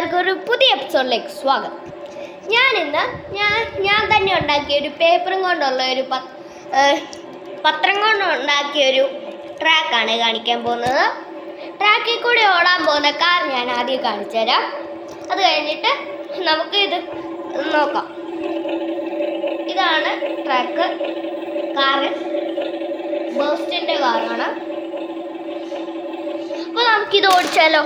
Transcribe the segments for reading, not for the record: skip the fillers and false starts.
എല്ലാവർക്കും ഒരു പുതിയ എപ്പിസോഡിലേക്ക് സ്വാഗതം. ഞാനിന്ന് ഞാൻ തന്നെ ഉണ്ടാക്കിയ ഒരു പേപ്പറും കൊണ്ടുള്ള ഒരു പത്രം കൊണ്ട് ഉണ്ടാക്കിയൊരു ട്രാക്കാണ് കാണിക്കാൻ പോകുന്നത്. ട്രാക്കിൽ കൂടി ഓടാൻ പോകുന്ന കാർ ഞാൻ ആദ്യം കാണിച്ചു തരാം. അത് കഴിഞ്ഞിട്ട് നമുക്ക് ഇത് നോക്കാം. ഇതാണ് ട്രാക്ക്. കാറ് ബോസ്റ്റിൻ്റെ കാറാണ്. അപ്പോൾ നമുക്കിത് ഓടിച്ചാലോ?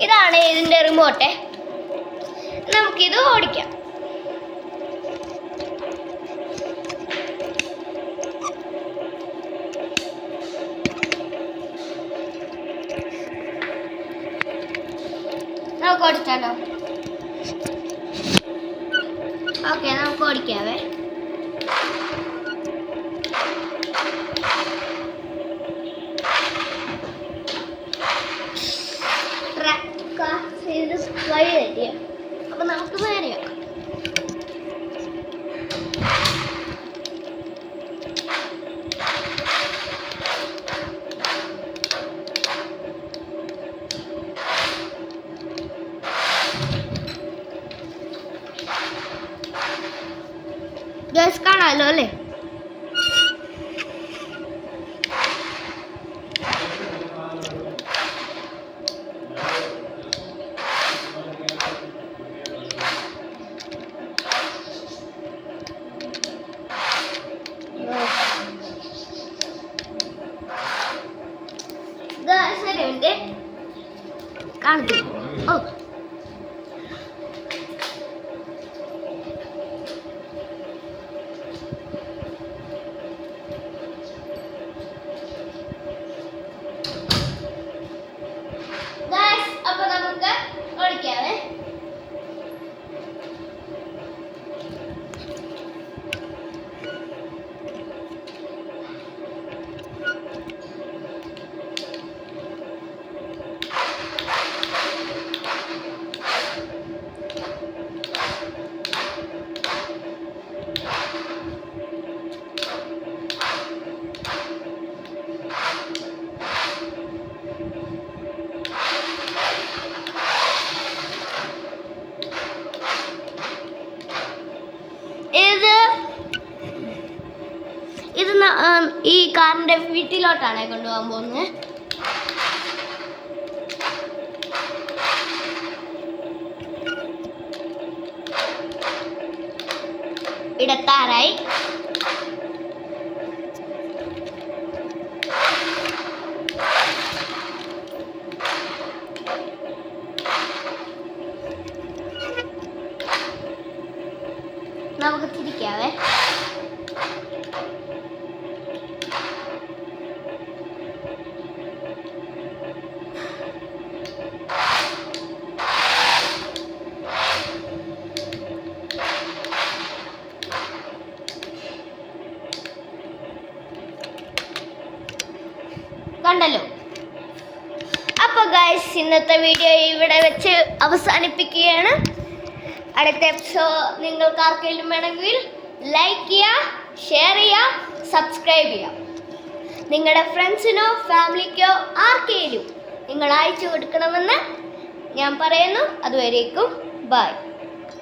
ഇതാണ് ഇതിൻ്റെ റിമോട്ട്. നമുക്കിത് ഓടിക്കാം. നമുക്ക് ഓടിച്ചാലോ? ഓക്കെ, നമുക്ക് ഓടിക്കാവേ. ഇത് വഴി തെറ്റിയ അപ്പൊ നമുക്ക് നേരെയാക്കാം. കാണാലോ അല്ലേ? കാണിക്കും. ഓ, അപ്പൊ നമുക്ക് ഓടിക്കാവേ. ഇത് ഈ കാറിന്റെ വീട്ടിലോട്ടാണ് കൊണ്ടുപോകാൻ പോകുന്നത്. ഇടത്താറായി. നമുക്ക് തിരിക്കാവേ. കണ്ടല്ലോ. അപ്പോൾ ഗൈസ്, ഇന്നത്തെ വീഡിയോ ഇവിടെ വെച്ച് അവസാനിപ്പിക്കുകയാണ്. അടുത്ത എപ്പിസോഡ് നിങ്ങൾക്ക് ആർക്കെങ്കിലും വേണമെങ്കിൽ ലൈക്ക് ചെയ്യുക, ഷെയർ ചെയ്യുക, സബ്സ്ക്രൈബ് ചെയ്യുക. നിങ്ങളുടെ ഫ്രണ്ട്സിനോ ഫാമിലിക്കോ ആർക്കെങ്കിലും നിങ്ങൾ അയച്ചു കൊടുക്കണമെന്ന് ഞാൻ പറയുന്നു. അതുവരേക്കും ബൈ.